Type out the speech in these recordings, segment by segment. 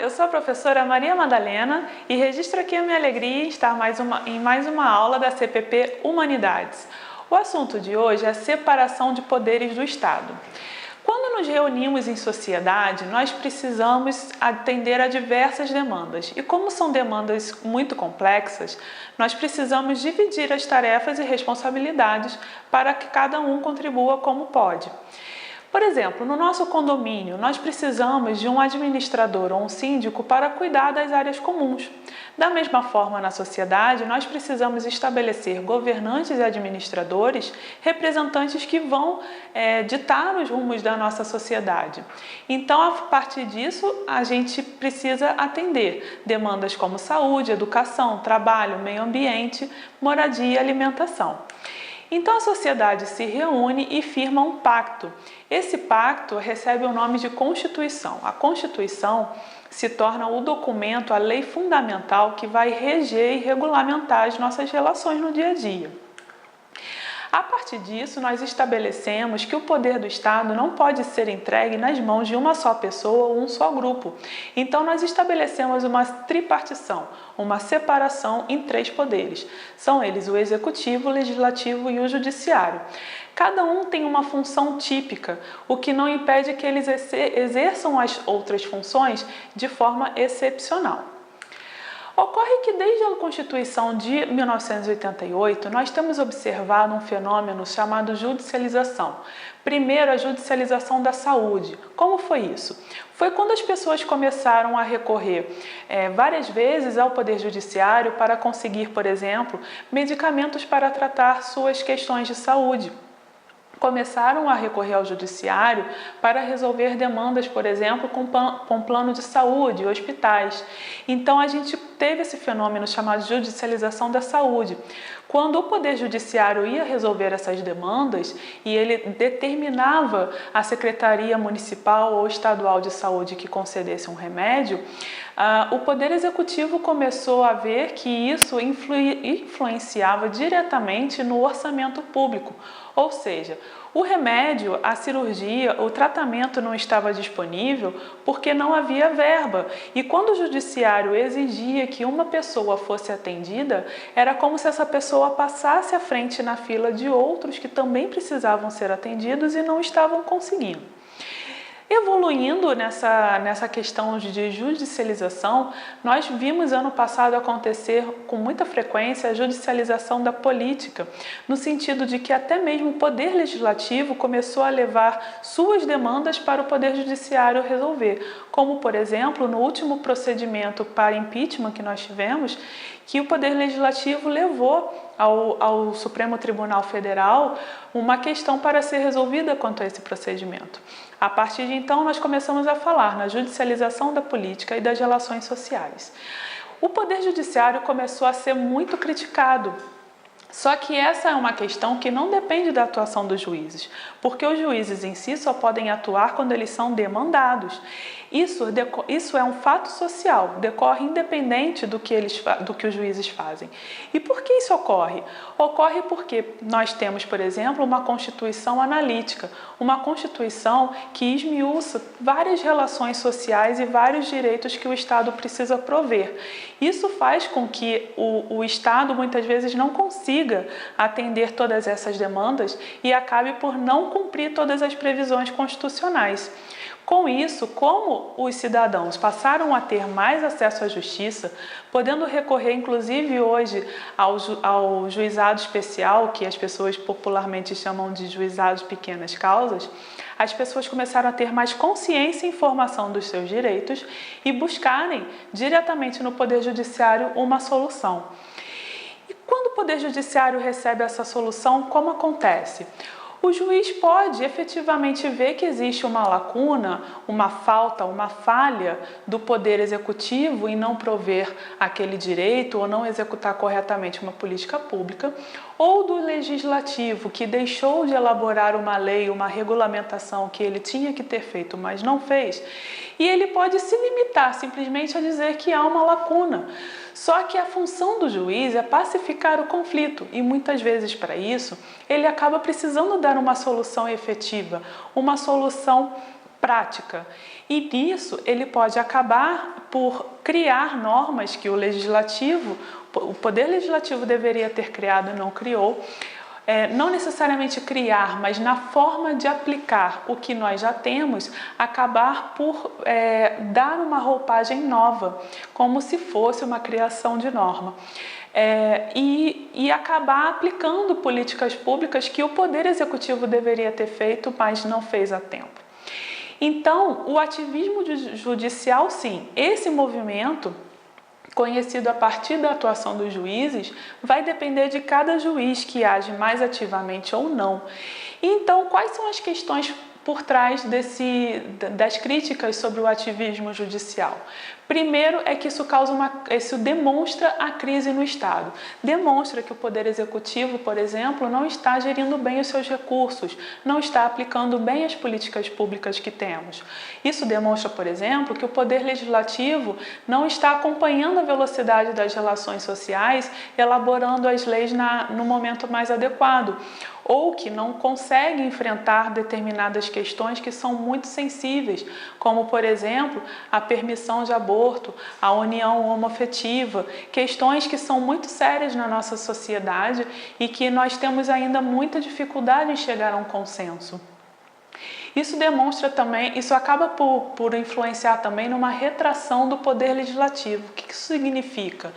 eu sou a professora Maria Madalena e registro aqui a minha alegria em estar em mais uma aula da CPP Humanidades. O assunto de hoje é a separação de poderes do Estado. Quando nos reunimos em sociedade, nós precisamos atender a diversas demandas. E como são demandas muito complexas, nós precisamos dividir as tarefas e responsabilidades para que cada um contribua como pode. Por exemplo, no nosso condomínio, nós precisamos de um administrador ou um síndico para cuidar das áreas comuns. Da mesma forma, na sociedade, nós precisamos estabelecer governantes e administradores, representantes que vão ditar os rumos da nossa sociedade. Então, a partir disso, a gente precisa atender demandas como saúde, educação, trabalho, meio ambiente, moradia e alimentação. Então a sociedade se reúne e firma um pacto. Esse pacto recebe o nome de Constituição. A Constituição se torna o documento, a lei fundamental que vai reger e regulamentar as nossas relações no dia a dia. A partir disso, nós estabelecemos que o poder do Estado não pode ser entregue nas mãos de uma só pessoa ou um só grupo. Então, nós estabelecemos uma tripartição, uma separação em 3 poderes. São eles o Executivo, o Legislativo e o Judiciário. Cada um tem uma função típica, o que não impede que eles exerçam as outras funções de forma excepcional. Ocorre que desde a Constituição de 1988, nós temos observado um fenômeno chamado judicialização. Primeiro, a judicialização da saúde. Como foi isso? Foi quando as pessoas começaram a recorrer várias vezes ao Poder Judiciário para conseguir, por exemplo, medicamentos para tratar suas questões de saúde. Começaram a recorrer ao judiciário para resolver demandas, por exemplo, com plano de saúde, hospitais. Então, a gente teve esse fenômeno chamado judicialização da saúde. Quando o Poder Judiciário ia resolver essas demandas e ele determinava a Secretaria Municipal ou Estadual de Saúde que concedesse um remédio, o Poder Executivo começou a ver que isso influenciava diretamente no orçamento público. Ou seja, o remédio, a cirurgia, o tratamento não estava disponível porque não havia verba. E quando o judiciário exigia que uma pessoa fosse atendida, era como se essa pessoa passasse à frente na fila de outros que também precisavam ser atendidos e não estavam conseguindo. Evoluindo nessa questão de judicialização, nós vimos ano passado acontecer com muita frequência a judicialização da política, no sentido de que até mesmo o Poder Legislativo começou a levar suas demandas para o Poder Judiciário resolver, como, por exemplo, no último procedimento para impeachment que nós tivemos, que o Poder Legislativo levou ao Supremo Tribunal Federal uma questão para ser resolvida quanto a esse procedimento. A partir de então, nós começamos a falar na judicialização da política e das relações sociais. O Poder Judiciário começou a ser muito criticado. Só que essa é uma questão que não depende da atuação dos juízes, porque os juízes em si só podem atuar quando eles são demandados. Isso é um fato social, decorre independente do que os juízes fazem. E por que isso ocorre? Ocorre porque nós temos, por exemplo, uma Constituição analítica, uma Constituição que esmiuça várias relações sociais e vários direitos que o Estado precisa prover. Isso faz com que o Estado muitas vezes não consiga atender todas essas demandas e acabe por não cumprir todas as previsões constitucionais. Com isso, como os cidadãos passaram a ter mais acesso à justiça, podendo recorrer inclusive hoje ao juizado especial, que as pessoas popularmente chamam de juizado de pequenas causas, as pessoas começaram a ter mais consciência e informação dos seus direitos e buscarem diretamente no Poder Judiciário uma solução. E quando o Poder Judiciário recebe essa solução, como acontece? O juiz pode efetivamente ver que existe uma lacuna, uma falta, uma falha do Poder Executivo em não prover aquele direito ou não executar corretamente uma política pública, ou do Legislativo, que deixou de elaborar uma lei, uma regulamentação que ele tinha que ter feito, mas não fez. E ele pode se limitar simplesmente a dizer que há uma lacuna. Só que a função do juiz é pacificar o conflito e muitas vezes para isso ele acaba precisando dar uma solução efetiva, uma solução prática. E nisso ele pode acabar por criar normas que o Poder Legislativo deveria ter criado e não criou. Não necessariamente criar, mas na forma de aplicar o que nós já temos, acabar por dar uma roupagem nova, como se fosse uma criação de norma. E acabar aplicando políticas públicas que o Poder Executivo deveria ter feito, mas não fez a tempo. Então, o ativismo judicial, sim, esse movimento, conhecido a partir da atuação dos juízes, vai depender de cada juiz que age mais ativamente ou não. Então, quais são as questões por trás das críticas sobre o ativismo judicial? Primeiro é que isso demonstra a crise no Estado. Demonstra que o Poder Executivo, por exemplo, não está gerindo bem os seus recursos, não está aplicando bem as políticas públicas que temos. Isso demonstra, por exemplo, que o Poder Legislativo não está acompanhando a velocidade das relações sociais, elaborando as leis no momento mais adequado, ou que não consegue enfrentar determinadas questões que são muito sensíveis, como, por exemplo, a permissão de aborto, a união homoafetiva, questões que são muito sérias na nossa sociedade e que nós temos ainda muita dificuldade em chegar a um consenso. Isso demonstra também, isso acaba por influenciar também numa retração do Poder Legislativo. O que isso significa?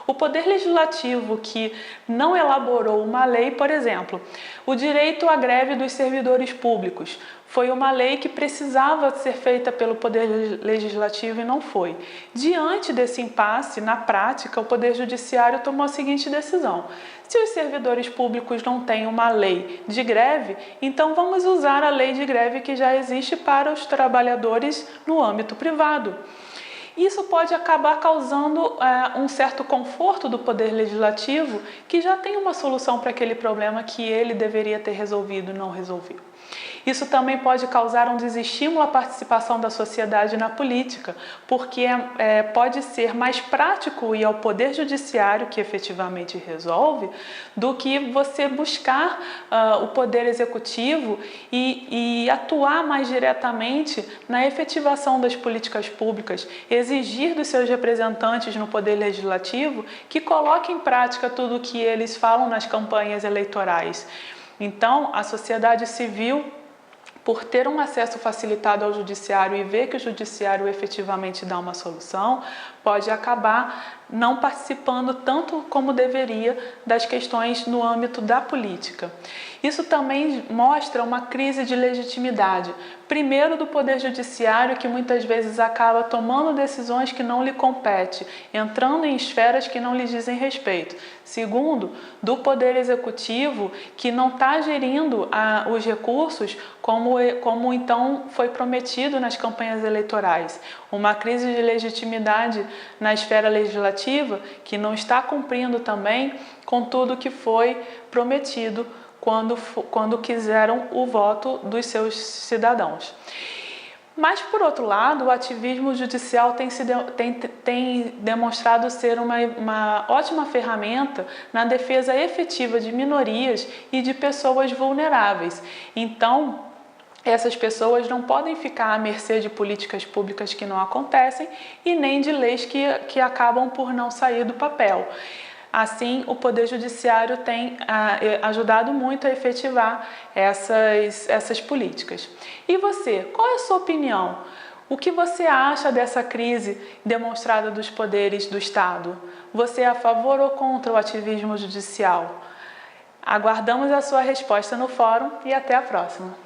O Poder Legislativo que não elaborou uma lei, por exemplo, o direito à greve dos servidores públicos, foi uma lei que precisava ser feita pelo Poder Legislativo e não foi. Diante desse impasse, na prática, o Poder Judiciário tomou a seguinte decisão: se os servidores públicos não têm uma lei de greve, então vamos usar a lei de greve que já existe para os trabalhadores no âmbito privado. Isso pode acabar causando um certo conforto do Poder Legislativo, que já tem uma solução para aquele problema que ele deveria ter resolvido e não resolveu. Isso também pode causar um desestímulo à participação da sociedade na política, porque pode ser mais prático ir ao Poder Judiciário, que efetivamente resolve, do que você buscar o Poder Executivo e atuar mais diretamente na efetivação das políticas públicas, exigir dos seus representantes no Poder Legislativo que coloquem em prática tudo o que eles falam nas campanhas eleitorais. Então, a sociedade civil, por ter um acesso facilitado ao judiciário e ver que o judiciário efetivamente dá uma solução, pode acabar não participando tanto como deveria das questões no âmbito da política. Isso também mostra uma crise de legitimidade. Primeiro, do Poder Judiciário, que muitas vezes acaba tomando decisões que não lhe competem, entrando em esferas que não lhe dizem respeito. Segundo, do Poder Executivo, que não está gerindo os recursos como então foi prometido nas campanhas eleitorais. Uma crise de legitimidade na esfera legislativa que não está cumprindo também com tudo que foi prometido quando quiseram o voto dos seus cidadãos. Mas, por outro lado, o ativismo judicial tem demonstrado ser uma ótima ferramenta na defesa efetiva de minorias e de pessoas vulneráveis. Então, essas pessoas não podem ficar à mercê de políticas públicas que não acontecem e nem de leis que acabam por não sair do papel. Assim, o Poder Judiciário tem ajudado muito a efetivar essas políticas. E você, qual é a sua opinião? O que você acha dessa crise demonstrada dos poderes do Estado? Você é a favor ou contra o ativismo judicial? Aguardamos a sua resposta no fórum e até a próxima!